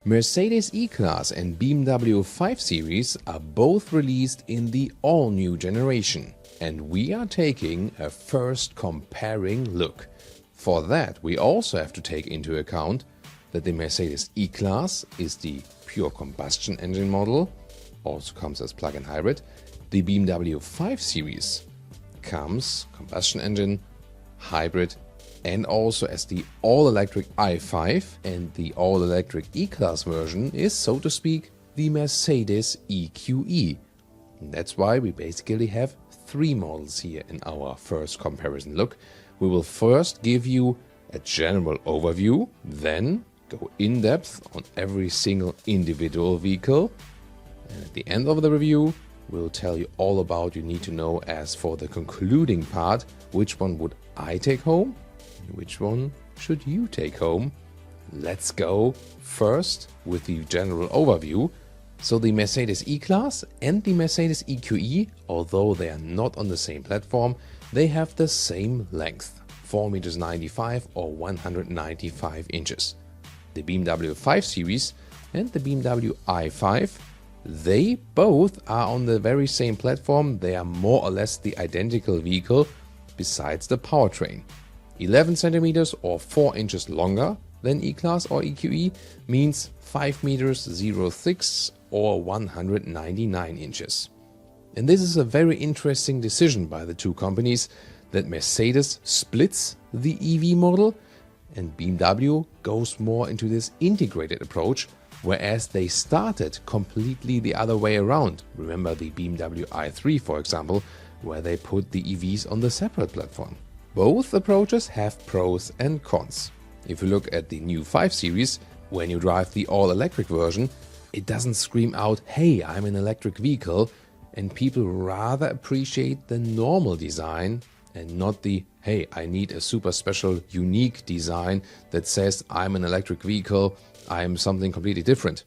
Mercedes E-Class and BMW 5 Series are both released in the all-new generation, and we are taking a first comparing look. For that, we also have to take into account that the Mercedes E-Class is the pure combustion engine model, also comes as plug-in hybrid. The BMW 5 Series comes combustion engine, hybrid, and also as the all-electric i5, and the all-electric E-Class version is, so to speak, the Mercedes EQE. And that's why we basically have three models here in our first comparison look. We will first give you a general overview, then go in depth on every single individual vehicle, and at the end of the review we'll tell you all about you need to know as for the concluding part, which one would I take home? Which one should you take home? Let's go first with the general overview. So the Mercedes E-Class and the Mercedes EQE, although they are not on the same platform, they have the same length, 4.95 m or 195 inches. The BMW 5 Series and the BMW i5, they both are on the very same platform. They are more or less the identical vehicle besides the powertrain. 11 centimeters or 4 inches longer than E-Class or EQE means 5 meters 06 or 199 inches. And this is a very interesting decision by the two companies, that Mercedes splits the EV model and BMW goes more into this integrated approach, whereas they started completely the other way around. Remember the BMW i3, for example, where they put the EVs on the separate platform. Both approaches have pros and cons. If you look at the new 5 Series, when you drive the all-electric version, it doesn't scream out, hey, I'm an electric vehicle, and people rather appreciate the normal design and not the, hey, I need a super special, unique design that says I'm an electric vehicle, I'm something completely different.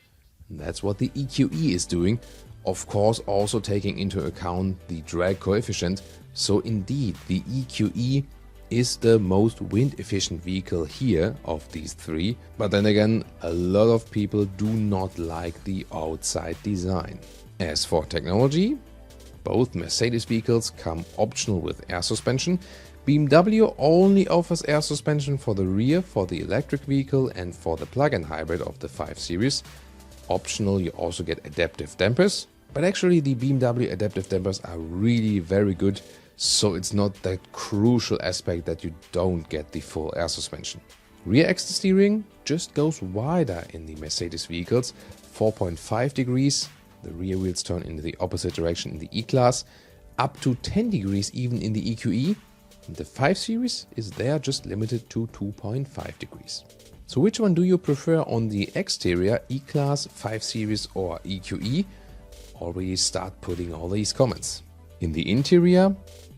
And that's what the EQE is doing, of course also taking into account the drag coefficient. So indeed, the EQE is the most wind-efficient vehicle here of these three, but then again, a lot of people do not like the outside design. As for technology, both Mercedes vehicles come optional with air suspension. BMW only offers air suspension for the rear for the electric vehicle and for the plug-in hybrid of the 5 Series. Optional, you also get adaptive dampers, but actually the BMW adaptive dampers are really very good. So it's not that crucial aspect that you don't get the full air suspension. Rear extra steering just goes wider in the Mercedes vehicles, 4.5 degrees. The rear wheels turn in the opposite direction in the E-Class, up to 10 degrees even in the EQE. And the 5 Series is there just limited to 2.5 degrees. So which one do you prefer on the exterior, E-Class, 5 Series or EQE? Already start putting all these comments. In the interior,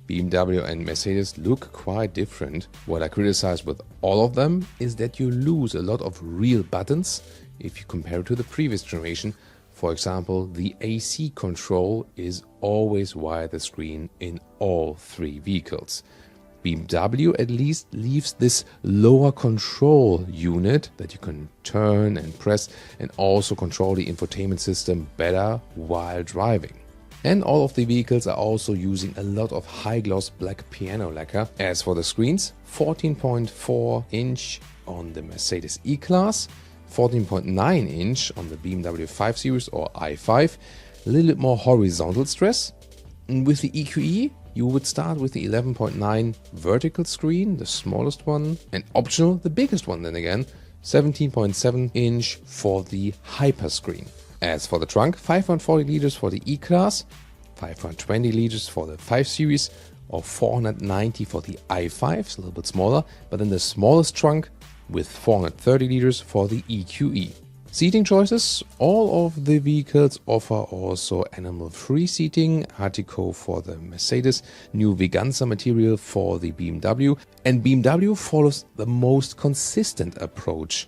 BMW and Mercedes look quite different. What I criticize with all of them is that you lose a lot of real buttons if you compare it to the previous generation. For example, the AC control is always via the screen in all three vehicles. BMW at least leaves this lower control unit that you can turn and press and also control the infotainment system better while driving. And all of the vehicles are also using a lot of high-gloss black piano lacquer. As for the screens, 14.4 inch on the Mercedes E-Class, 14.9 inch on the BMW 5 Series or i5, a little bit more horizontal stress. And with the EQE, you would start with the 11.9 vertical screen, the smallest one, and optional, the biggest one then again, 17.7 inch for the hyper screen. As for the trunk, 540 liters for the E-Class, 520 liters for the 5 Series, or 490 for the i5, it's a little bit smaller, but then the smallest trunk with 430 liters for the EQE. Seating choices, all of the vehicles offer also animal-free seating, Artico for the Mercedes, new Veganza material for the BMW, and BMW follows the most consistent approach,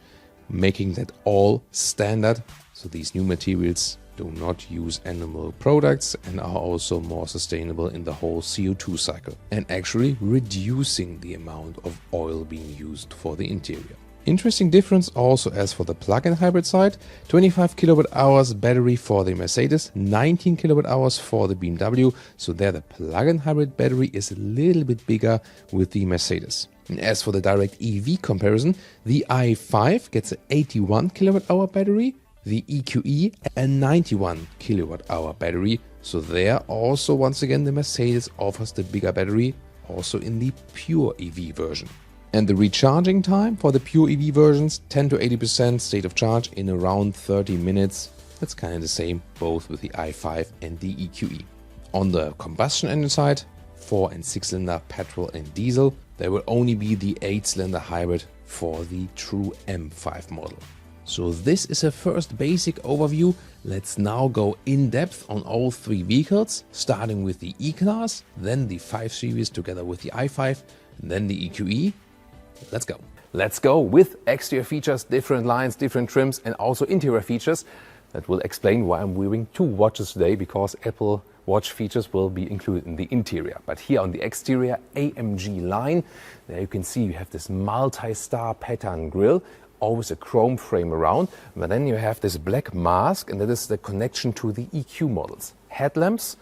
making that all standard. So these new materials do not use animal products and are also more sustainable in the whole CO2 cycle, and actually reducing the amount of oil being used for the interior. Interesting difference also as for the plug-in hybrid side, 25 kilowatt hours battery for the Mercedes, 19 kilowatt hours for the BMW, so there the plug-in hybrid battery is a little bit bigger with the Mercedes. And as for the direct EV comparison, the i5 gets an 81 kilowatt hour battery, the EQE a 91 kilowatt hour battery, so there also once again the Mercedes offers the bigger battery, also in the pure EV version. And the recharging time for the pure EV versions, 10 to 80% state of charge in around 30 minutes. That's kind of the same both with the i5 and the EQE. On the combustion engine side, 4 and 6 cylinder petrol and diesel, there will only be the 8 cylinder hybrid for the true M5 model. So this is a first basic overview. Let's now go in depth on all three vehicles, starting with the E-Class, then the 5 Series together with the i5, and then the EQE. Let's go. Let's go with exterior features, different lines, different trims, and also interior features. That will explain why I'm wearing two watches today, because Apple Watch features will be included in the interior. But here on the exterior AMG line, there you can see you have this multi-star pattern grille, always a chrome frame around, but then you have this black mask, and that is the connection to the EQ models. Headlamps,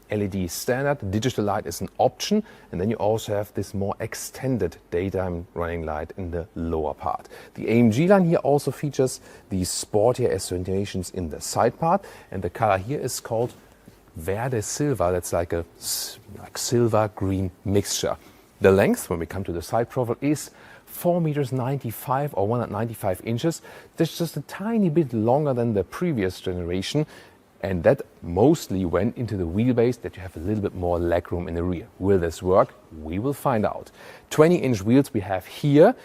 LED standard, digital light is an option, and then you also have this more extended daytime running light in the lower part. The AMG line here also features these sportier accentuations in the side part, and the color here is called Verde Silver. That's like a silver green mixture. The length, when we come to the side profile, is 4 meters 95 or 195 inches. That's just a tiny bit longer than the previous generation. And that mostly went into the wheelbase, that you have a little bit more legroom in the rear. Will this work? We will find out. 20-inch wheels we have here.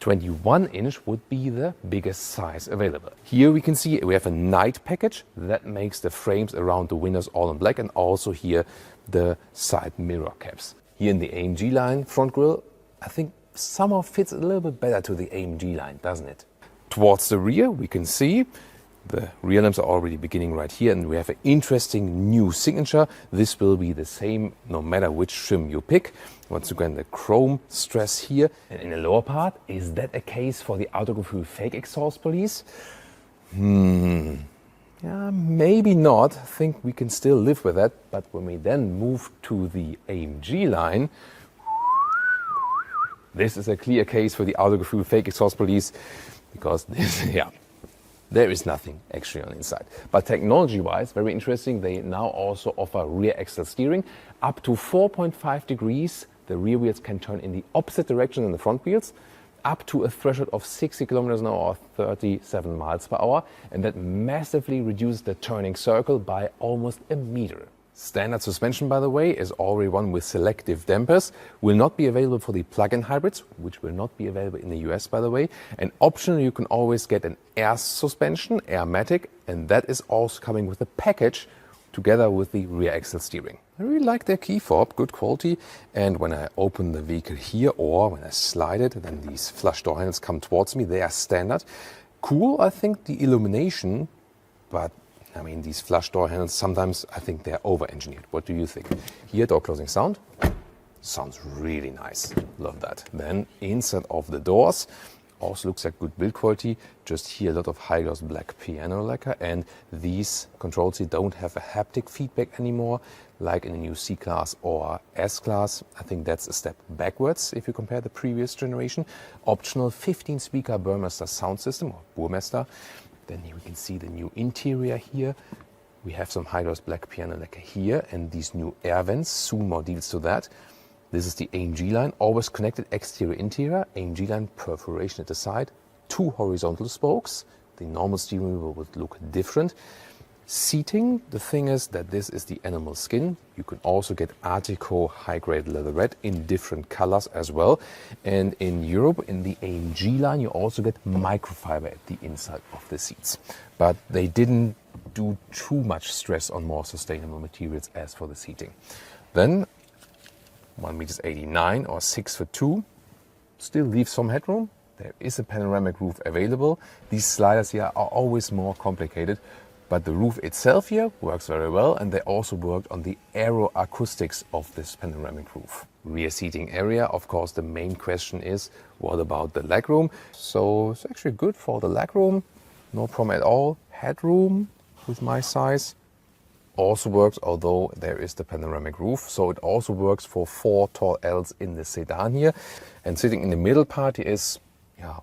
21-inch would be the biggest size available. Here we can see we have a night package that makes the frames around the windows all in black, and also here the side mirror caps. Here in the AMG line front grille, I think somehow fits a little bit better to the AMG line, doesn't it? Towards the rear we can see the rear lamps are already beginning right here, and we have an interesting new signature. This will be the same no matter which trim you pick. Once again, the chrome stress here. And in the lower part, is that a case for the Autogefuhl fake exhaust police? Yeah, maybe not. I think we can still live with that. But when we then move to the AMG line, this is a clear case for the Autogefuhl fake exhaust police, because this, there is nothing actually on the inside. But technology-wise, very interesting, they now also offer rear axle steering. Up to 4.5 degrees, the rear wheels can turn in the opposite direction than the front wheels, up to a threshold of 60 kilometers an hour or 37 miles per hour. And that massively reduces the turning circle by almost a meter. Standard suspension, by the way, is already one with selective dampers. Will not be available for the plug-in hybrids, which will not be available in the US, by the way. And optionally, you can always get an air suspension, Airmatic, and that is also coming with a package together with the rear axle steering. I really like their key fob, good quality. And when I open the vehicle here, or when I slide it, then these flush door handles come towards me. They are standard. Cool, I think, the illumination, but I mean, these flush door handles, sometimes I think they're over-engineered. What do you think? Here, door closing sound. Sounds really nice. Love that. Then inside of the doors, also looks like good build quality. Just here, a lot of high-gloss black piano lacquer. And these controls here don't have a haptic feedback anymore, like in the new C-Class or S-Class. I think that's a step backwards if you compare the previous generation. Optional 15-speaker Burmester sound system, or Burmester. Then here we can see the new interior here. We have some high-gloss black piano lacquer here, and these new air vents, soon more details to that. This is the AMG line, always connected exterior-interior. AMG line perforation at the side, 2 horizontal spokes. The normal steering wheel would look different. Seating, the thing is that this is the animal skin. You can also get Artico high-grade leatherette in different colors as well. And in Europe, in the AMG line, you also get microfiber at the inside of the seats. But they didn't do too much stress on more sustainable materials as for the seating. Then 1.89 m or 6'2", still leaves some headroom. There is a panoramic roof available. These sliders here are always more complicated. But the roof itself here works very well, and they also worked on the aeroacoustics of this panoramic roof. Rear seating area, of course, the main question is, what about the legroom? So it's actually good for the legroom, no problem at all. Headroom with my size also works, although there is the panoramic roof. So it also works for 4 tall Ls in the sedan here. And sitting in the middle part is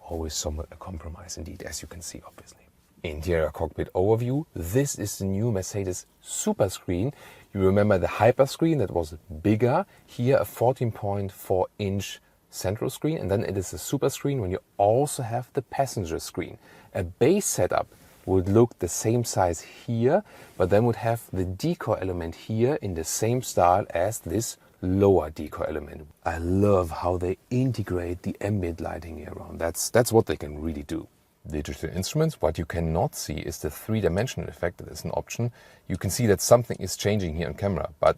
always somewhat a compromise indeed, as you can see, obviously. Interior cockpit overview. This is the new Mercedes Super Screen. You remember the Hyper Screen that was bigger. Here a 14.4 inch central screen, and then it is a Super Screen when you also have the passenger screen. A base setup would look the same size here, but then would have the decoy element here in the same style as this lower decoy element. I love how they integrate the ambient lighting here around. That's what they can really do. Digital instruments. What you cannot see is the three-dimensional effect that is an option. You can see that something is changing here on camera, but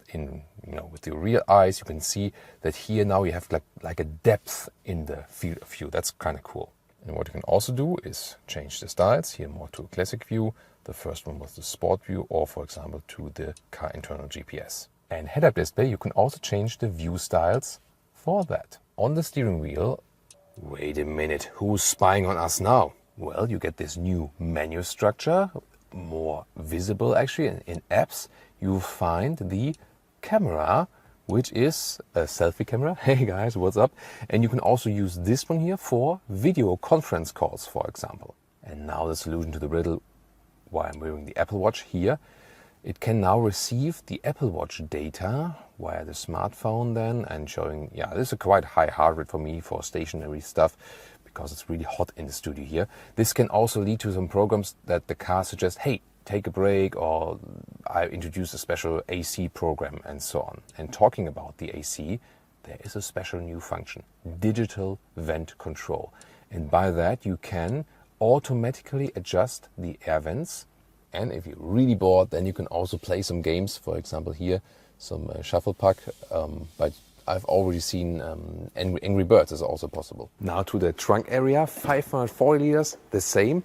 with your real eyes, you can see that here now you have like a depth in the field of view. That's kind of cool. And what you can also do is change the styles. Here more to a classic view. The first one was the sport view, or for example to the car internal GPS. And head-up display, you can also change the view styles for that. On the steering wheel, wait a minute, who's spying on us now? Well, you get this new menu structure, more visible actually. In apps, you find the camera, which is a selfie camera. Hey guys, what's up? And you can also use this one here for video conference calls, for example. And now the solution to the riddle, why I'm wearing the Apple Watch here. It can now receive the Apple Watch data via the smartphone then, and showing, this is a quite high heart rate for me for stationary stuff, because it's really hot in the studio here. This can also lead to some programs that the car suggests, hey, take a break, or I introduce a special AC program and so on. And talking about the AC, there is a special new function, digital vent control. And by that you can automatically adjust the air vents. And if you're really bored, then you can also play some games. For example here, some shuffle puck, but I've already seen Angry Birds is also possible. Now to the trunk area, 540 liters, the same.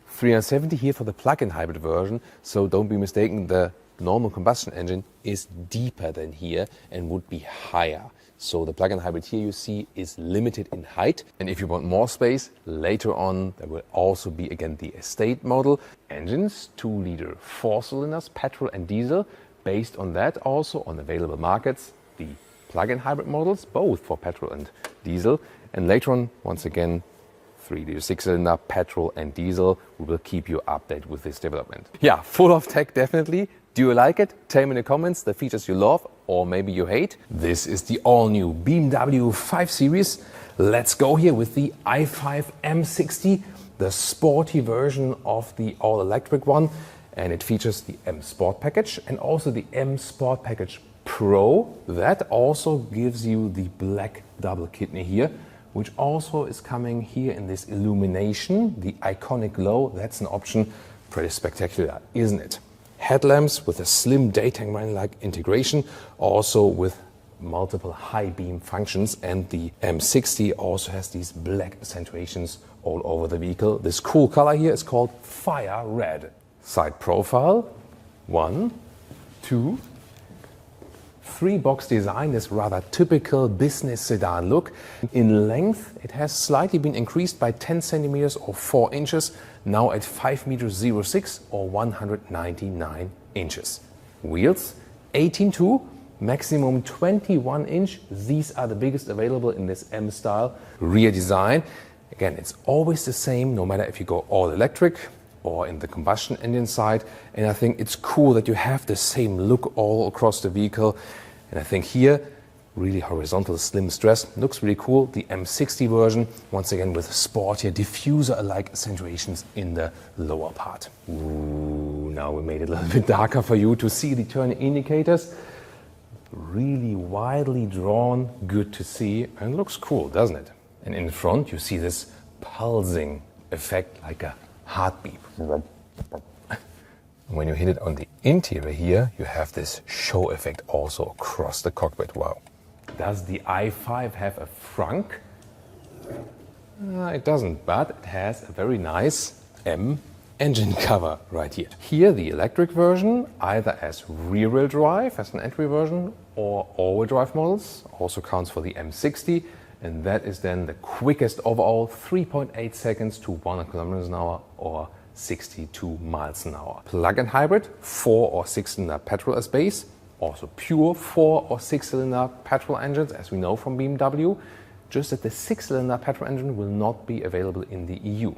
370 here for the plug-in hybrid version. So don't be mistaken, the normal combustion engine is deeper than here and would be higher. So the plug-in hybrid here you see is limited in height. And if you want more space, later on there will also be again the estate model. Engines, 2-liter 4 cylinders, petrol and diesel. Based on that also on available markets, the plug-in hybrid models, both for petrol and diesel. And later on, once again, 3-liter 6-cylinder, petrol and diesel. We will keep you updated with this development. Yeah, full of tech, definitely. Do you like it? Tell me in the comments the features you love or maybe you hate. This is the all-new BMW 5 Series. Let's go here with the i5 M60, the sporty version of the all-electric one. And it features the M Sport package and also the M Sport package Pro. That also gives you the black double kidney here, which also is coming here in this illumination, the iconic glow. That's an option. Pretty spectacular, isn't it? Headlamps with a slim daytime running-like integration, also with multiple high beam functions, and the M60 also has these black accentuations all over the vehicle. This cool color here is called Fire Red. Side profile, 1, 2, 3 box design, this rather typical business sedan look. In length, it has slightly been increased by 10 centimeters or 4 inches, now at 5 meters 06 or 199 inches. Wheels, 18.2, maximum 21 inch. These are the biggest available in this M style. Rear design, again, it's always the same, no matter if you go all electric or in the combustion engine side. And I think it's cool that you have the same look all across the vehicle. And I think here, really horizontal slim stress looks really cool. The M60 version, once again with sportier diffuser-alike accentuations in the lower part. Ooh, now we made it a little bit darker for you to see the turn indicators. Really widely drawn, good to see, and looks cool, doesn't it? And in front you see this pulsing effect like a heartbeat. When you hit it on the interior here, you have this show effect also across the cockpit. Wow. Does the i5 have a frunk? It doesn't, but it has a very nice M engine cover right here. Here the electric version, either as rear-wheel drive as an entry version or all-wheel drive models, also counts for the M60, and that is then the quickest overall, 3.8 seconds to 100 kilometers an hour or 62 miles an hour. Plug-in hybrid, 4 or 6 cylinder petrol as base, also pure 4 or 6 cylinder petrol engines as we know from BMW, just that the 6 cylinder petrol engine will not be available in the EU.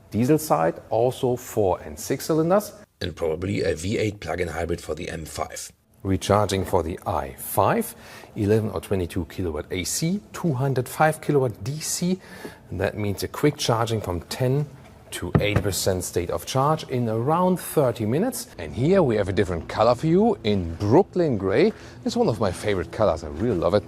Diesel side, also 4 and 6 cylinders. And probably a V8 plug-in hybrid for the M5. Recharging for the i5, 11 or 22 kilowatt AC, 205 kilowatt DC. And that means a quick charging from 10 to 80% state of charge in around 30 minutes. And here we have a different color for you in Brooklyn Gray. It's one of my favorite colors, I really love it.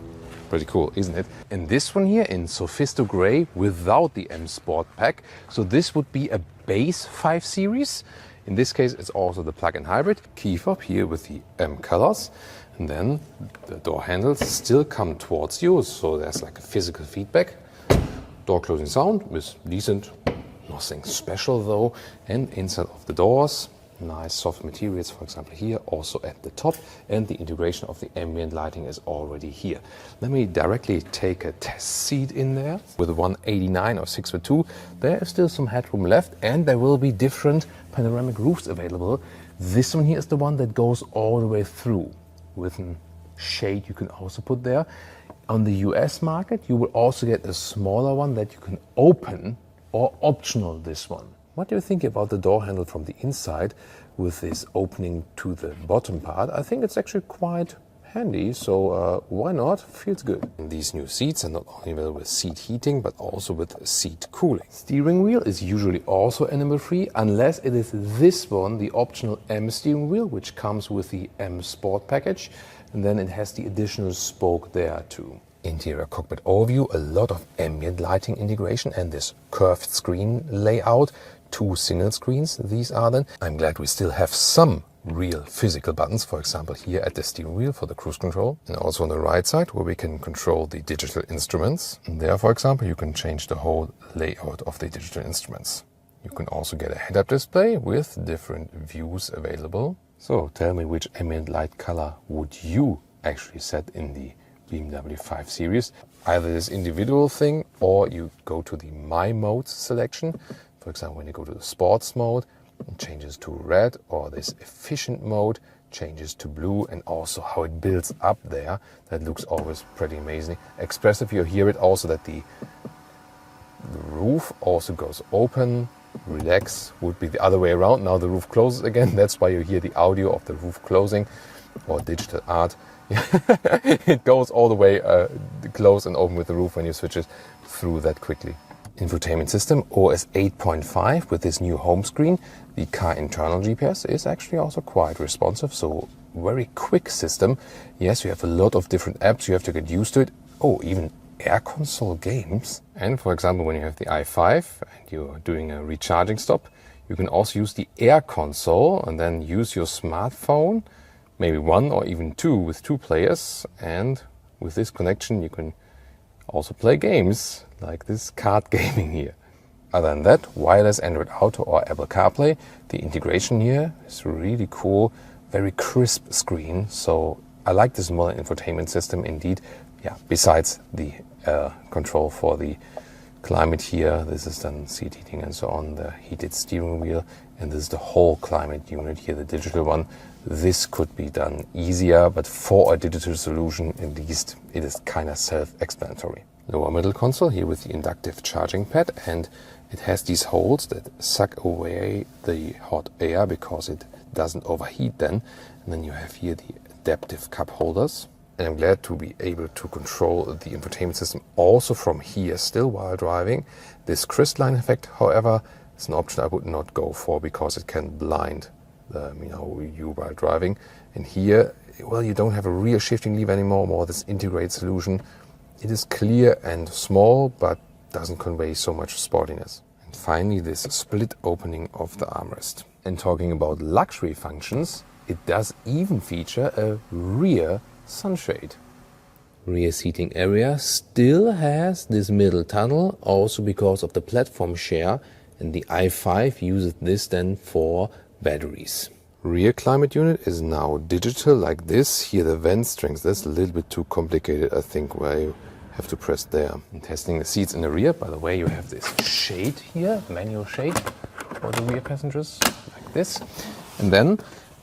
Pretty cool, isn't it? And this one here in Sophisto Gray without the M Sport pack. So this would be a base 5 Series. In this case, it's also the plug-in hybrid. Key fob here with the M colors. And then the door handles still come towards you. So there's like a physical feedback. Door closing sound is decent. Nothing special though. And inside of the doors, nice soft materials, for example here, also at the top, and the integration of the ambient lighting is already here. Let me directly take a test seat in there. With a 189 or 6'2", there is still some headroom left, and there will be different panoramic roofs available. This one here is the one that goes all the way through, with a shade you can also put there. On the US market, you will also get a smaller one that you can open, or optional this one. What do you think about the door handle from the inside with this opening to the bottom part? I think it's actually quite handy, so why not? Feels good. And these new seats are not only available with seat heating, but also with seat cooling. Steering wheel is usually also animal-free, unless it is this one, the optional M steering wheel, which comes with the M Sport package, and then it has the additional spoke there too. Interior cockpit overview, a lot of ambient lighting integration and this curved screen layout. 2 single screens, these are then. I'm glad we still have some real physical buttons, for example here at the steering wheel for the cruise control, and also on the right side where we can control the digital instruments. And there, for example, you can change the whole layout of the digital instruments. You can also get a head-up display with different views available. So tell me, which ambient light color would you actually set in the BMW 5 Series? Either this individual thing, or you go to the My Modes selection. For example, when you go to the sports mode, it changes to red, or this efficient mode changes to blue, and also how it builds up there. That looks always pretty amazing. Expressive, you hear it also that the roof also goes open. Relax would be the other way around. Now the roof closes again. That's why you hear the audio of the roof closing, or digital art. It goes all the way close and open with the roof when you switch it through that quickly. Infotainment system OS 8.5 with this new home screen. The car internal GPS is actually also quite responsive, so very quick system. Yes, you have a lot of different apps, you have to get used to it. Oh, even air console games. And for example, when you have the i5 and you're doing a recharging stop, you can also use the air console and then use your smartphone, maybe 1 or even 2 with 2 players. And with this connection, you can also play games like this card gaming here. Other than that, wireless Android Auto or Apple CarPlay. The integration here is really cool, very crisp screen. So I like this modern infotainment system indeed. Yeah, besides the control for the climate here, this is then seat heating and so on, the heated steering wheel, and this is the whole climate unit here, the digital one. This could be done easier, but for a digital solution, at least it is kind of self-explanatory. Lower middle console here with the inductive charging pad, and it has these holes that suck away the hot air because it doesn't overheat then. And then you have here the adaptive cup holders. And I'm glad to be able to control the infotainment system also from here still while driving. This crystalline effect, however, is an option I would not go for because it can blind you while driving. And here, well, you don't have a rear shifting lever anymore, more this integrated solution. It is clear and small, but doesn't convey so much sportiness. And finally, this split opening of the armrest. And talking about luxury functions, it does even feature a rear sunshade. Rear seating area still has this middle tunnel, also because of the platform share and the i5 uses this then for batteries. Rear climate unit is now digital like this. Here the vent strings, that's a little bit too complicated, I think, where you have to press there. And testing the seats in the rear, by the way, you have this shade here, manual shade for the rear passengers, like this. And then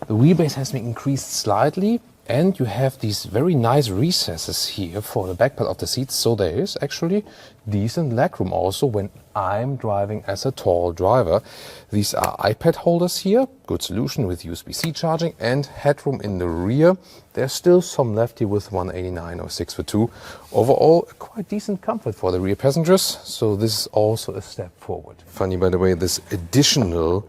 the wheelbase has been increased slightly, and you have these very nice recesses here for the back part of the seats, so there is actually decent legroom also when I'm driving as a tall driver. These are iPad holders here, good solution with USB-C charging, and headroom in the rear. There's still some left here with 189 or 6'2". Overall, quite decent comfort for the rear passengers, so this is also a step forward. Funny, by the way, this additional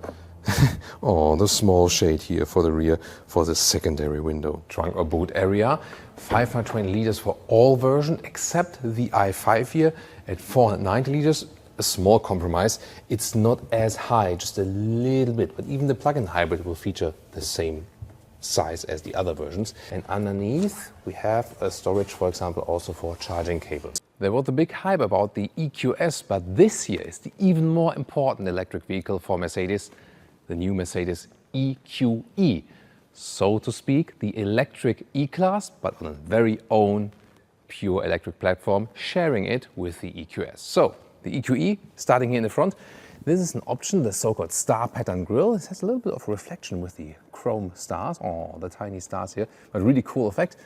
oh, the small shade here for the rear for the secondary window. Trunk or boot area, 520 liters for all versions except the i5 here at 490 liters. A small compromise. It's not as high, just a little bit, but even the plug-in hybrid will feature the same size as the other versions. And underneath we have a storage, for example, also for charging cables. There was a big hype about the EQS, but this year is the even more important electric vehicle for Mercedes, the new Mercedes EQE. So to speak, the electric E-Class, but on a very own pure electric platform, sharing it with the EQS. So the EQE, starting here in the front, this is an option, the so-called star pattern grille. It has a little bit of reflection with the chrome stars, oh, the tiny stars here, but really cool effect.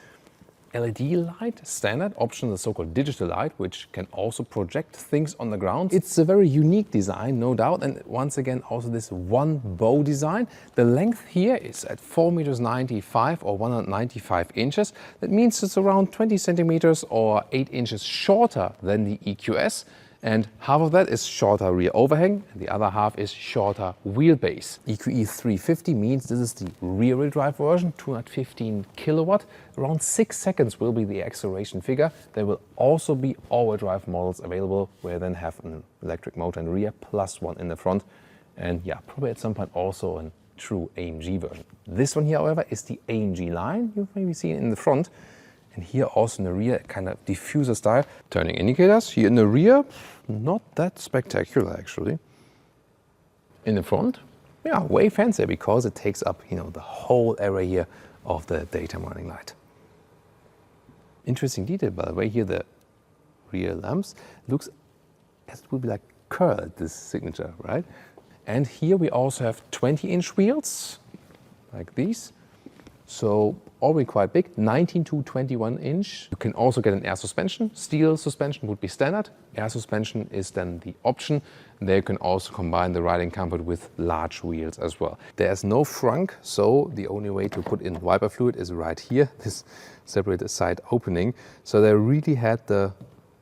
LED light, standard option, the so-called digital light, which can also project things on the ground. It's a very unique design, no doubt, and once again also this one bow design. The length here is at 4.95 meters or 195 inches. That means it's around 20 centimeters or 8 inches shorter than the EQS. And half of that is shorter rear overhang, and the other half is shorter wheelbase. EQE 350 means this is the rear-wheel drive version, 215 kilowatt. Around 6 seconds will be the acceleration figure. There will also be all-wheel drive models available, where you then have an electric motor in the rear, plus one in the front. And yeah, probably at some point also a true AMG version. This one here, however, is the AMG line. You've maybe seen it in the front. And here also in the rear, kind of diffuser style. Turning indicators here in the rear, not that spectacular actually. In the front, yeah, way fancier because it takes up, the whole area here of the daytime running light. Interesting detail, by the way, here the rear lamps looks as it would be like curled, this signature, right? And here we also have 20-inch wheels, like these. So already quite big, 19 to 21 inch. You can also get an air suspension. Steel suspension would be standard. Air suspension is then the option. There you can also combine the riding comfort with large wheels as well. There's no frunk, so the only way to put in wiper fluid is right here, this separated side opening. So they really had the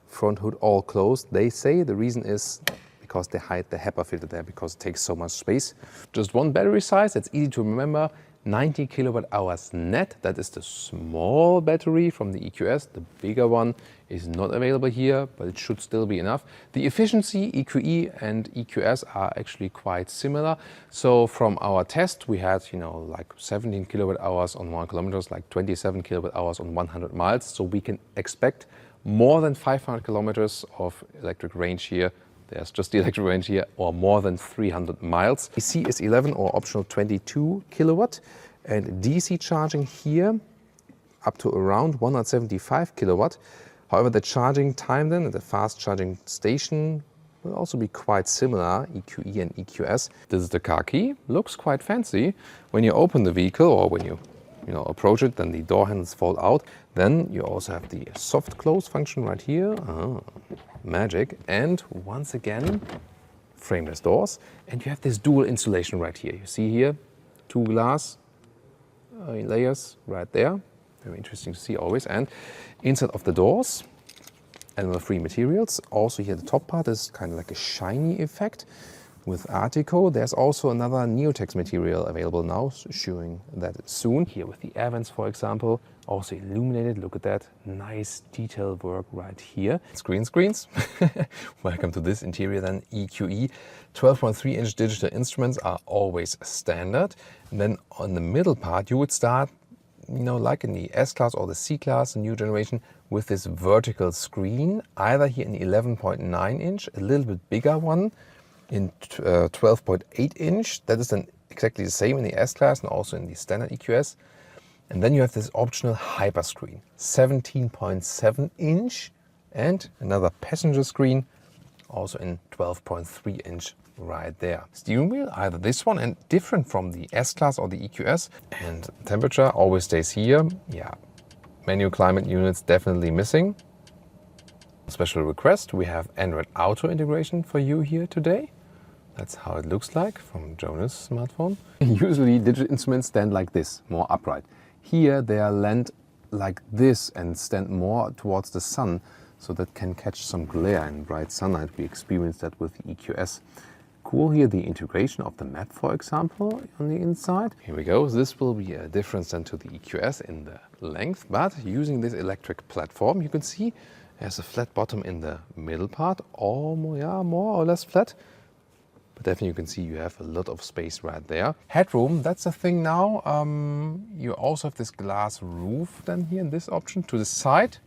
front hood all closed. They say the reason is because they hide the HEPA filter there because it takes so much space. Just one battery size, that's easy to remember. 90 kilowatt hours net, that is the small battery from the EQS. The bigger one is not available here, but it should still be enough. The efficiency, EQE and EQS are actually quite similar. So from our test, we had, like 17 kilowatt hours on 1 kilometer, like 27 kilowatt hours on 100 miles. So we can expect more than 500 kilometers of electric range here. There's just the electric range here, or more than 300 miles. AC is 11 or optional 22 kilowatt. And DC charging here up to around 175 kilowatt. However, the charging time then at the fast charging station will also be quite similar, EQE and EQS. This is the car key, looks quite fancy. When you open the vehicle or when you approach it, then the door handles fall out. Then you also have the soft close function right here. Magic. And once again, frameless doors. And you have this dual insulation right here. You see here, 2 glass layers right there. Very interesting to see always. And inside of the doors, animal-free materials. Also here the top part is kind of like a shiny effect with Artico. There's also another Neotex material available now, showing that soon. Here with the air vents, for example, also illuminated. Look at that nice detail work right here. Screens. Welcome to this interior then, EQE. 12.3-inch digital instruments are always standard. And then on the middle part, you would start, like in the S-Class or the C-Class, the new generation, with this vertical screen, either here in 11.9-inch, a little bit bigger one, in 12.8 inch. That is then exactly the same in the S-Class and also in the standard EQS. And then you have this optional hyper screen, 17.7 inch, and another passenger screen, also in 12.3 inch right there. Steering wheel, either this one and different from the S-Class or the EQS. And temperature always stays here. Yeah, manual climate units definitely missing. Special request, we have Android Auto integration for you here today. That's how it looks like from Jonas' smartphone. Usually digital instruments stand like this, more upright. Here they are land like this and stand more towards the sun, so that can catch some glare in bright sunlight. We experienced that with the EQS. Cool here, the integration of the map, for example, on the inside. Here we go. This will be a difference than to the EQS in the length, but using this electric platform, you can see there's a flat bottom in the middle part, more or less flat. But definitely you can see you have a lot of space right there. Headroom, that's a thing now. You also have this glass roof then here in this option. To the side,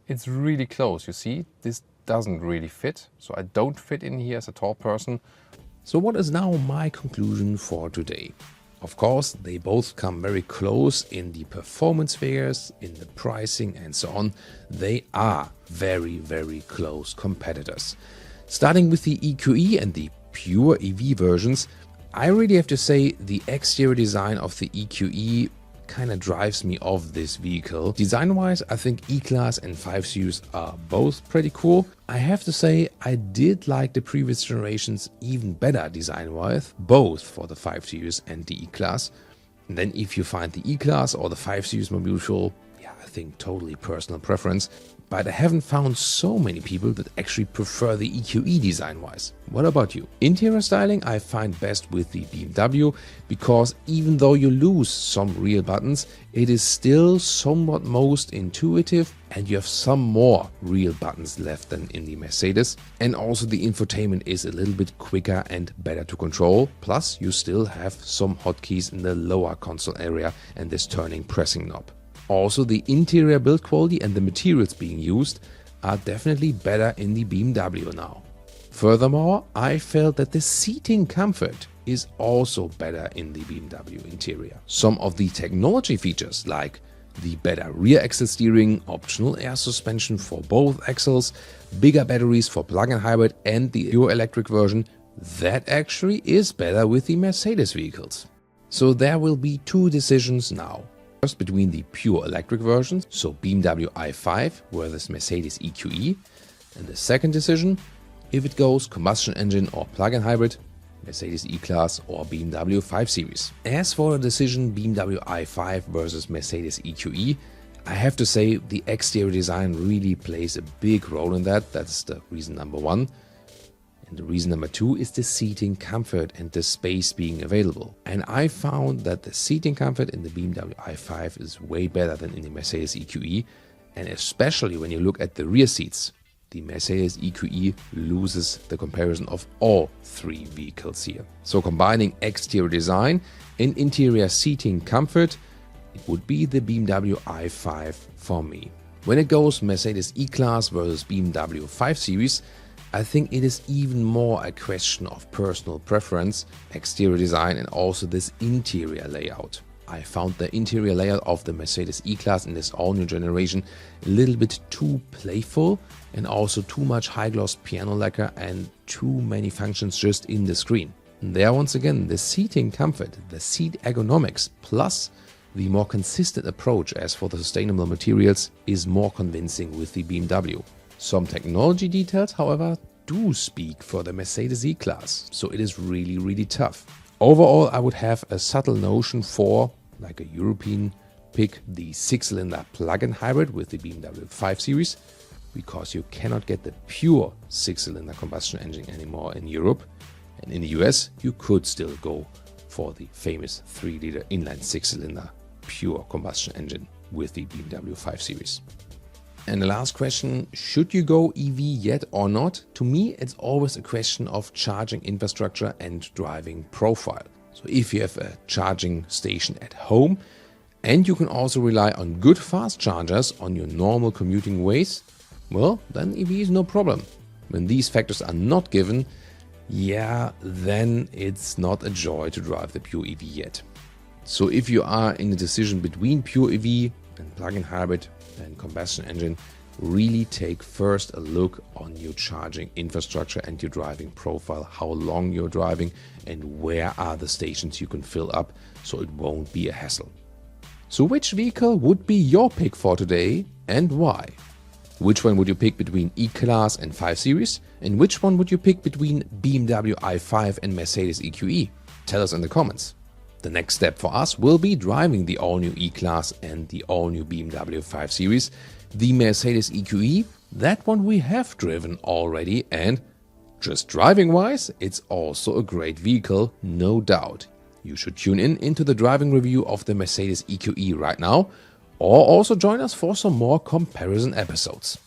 it's really close. You see, this doesn't really fit. So I don't fit in here as a tall person. So what is now my conclusion for today? Of course, they both come very close in the performance figures, in the pricing and so on. They are very, very close competitors. Starting with the EQE and the pure EV versions, I really have to say the exterior design of the EQE kind of drives me off this vehicle. Design-wise, I think E-Class and 5 Series are both pretty cool. I have to say I did like the previous generations even better design-wise, both for the 5 Series and the E-Class. And then if you find the E-Class or the 5 Series more beautiful, yeah, I think totally personal preference. But I haven't found so many people that actually prefer the EQE design-wise. What about you? Interior styling I find best with the BMW, because even though you lose some real buttons, it is still somewhat most intuitive and you have some more real buttons left than in the Mercedes. And also the infotainment is a little bit quicker and better to control. Plus you still have some hotkeys in the lower console area and this turning pressing knob. Also, the interior build quality and the materials being used are definitely better in the BMW now. Furthermore, I felt that the seating comfort is also better in the BMW interior. Some of the technology features like the better rear axle steering, optional air suspension for both axles, bigger batteries for plug-in hybrid and the pure electric version, that actually is better with the Mercedes vehicles. So there will be two decisions now. First, between the pure electric versions, so BMW i5 versus Mercedes EQE, and the second decision, if it goes combustion engine or plug-in hybrid, Mercedes E-Class or BMW 5 Series. As for the decision BMW i5 versus Mercedes EQE, I have to say the exterior design really plays a big role in that. That's the reason number one. And the reason number two is the seating comfort and the space being available. And I found that the seating comfort in the BMW i5 is way better than in the Mercedes EQE. And especially when you look at the rear seats, the Mercedes EQE loses the comparison of all three vehicles here. So combining exterior design and interior seating comfort, it would be the BMW i5 for me. When it goes Mercedes E-Class versus BMW 5 Series, I think it is even more a question of personal preference, exterior design and also this interior layout. I found the interior layout of the Mercedes E-Class in this all-new generation a little bit too playful and also too much high-gloss piano lacquer and too many functions just in the screen. And there once again, the seating comfort, the seat ergonomics plus the more consistent approach as for the sustainable materials is more convincing with the BMW. Some technology details, however, do speak for the Mercedes E-Class, so it is really, really tough. Overall, I would have a subtle notion for, like a European pick, the 6-cylinder plug-in hybrid with the BMW 5 Series, because you cannot get the pure 6-cylinder combustion engine anymore in Europe. And in the US, you could still go for the famous 3-liter inline 6-cylinder pure combustion engine with the BMW 5 Series. And the last question, should you go EV yet or not? To me, it's always a question of charging infrastructure and driving profile. So if you have a charging station at home and you can also rely on good fast chargers on your normal commuting ways, well, then EV is no problem. When these factors are not given, yeah, then it's not a joy to drive the pure EV yet. So if you are in a decision between pure EV and plug-in hybrid and combustion engine, really take first a look on your charging infrastructure and your driving profile, how long you're driving and where are the stations you can fill up, so it won't be a hassle. So which vehicle would be your pick for today and why? Which one would you pick between E-Class and 5 Series? And which one would you pick between BMW i5 and Mercedes EQE? Tell us in the comments. The next step for us will be driving the all-new E-Class and the all-new BMW 5 Series. The Mercedes EQE, that one we have driven already, and just driving-wise, it's also a great vehicle, no doubt. You should tune in into the driving review of the Mercedes EQE right now, or also join us for some more comparison episodes.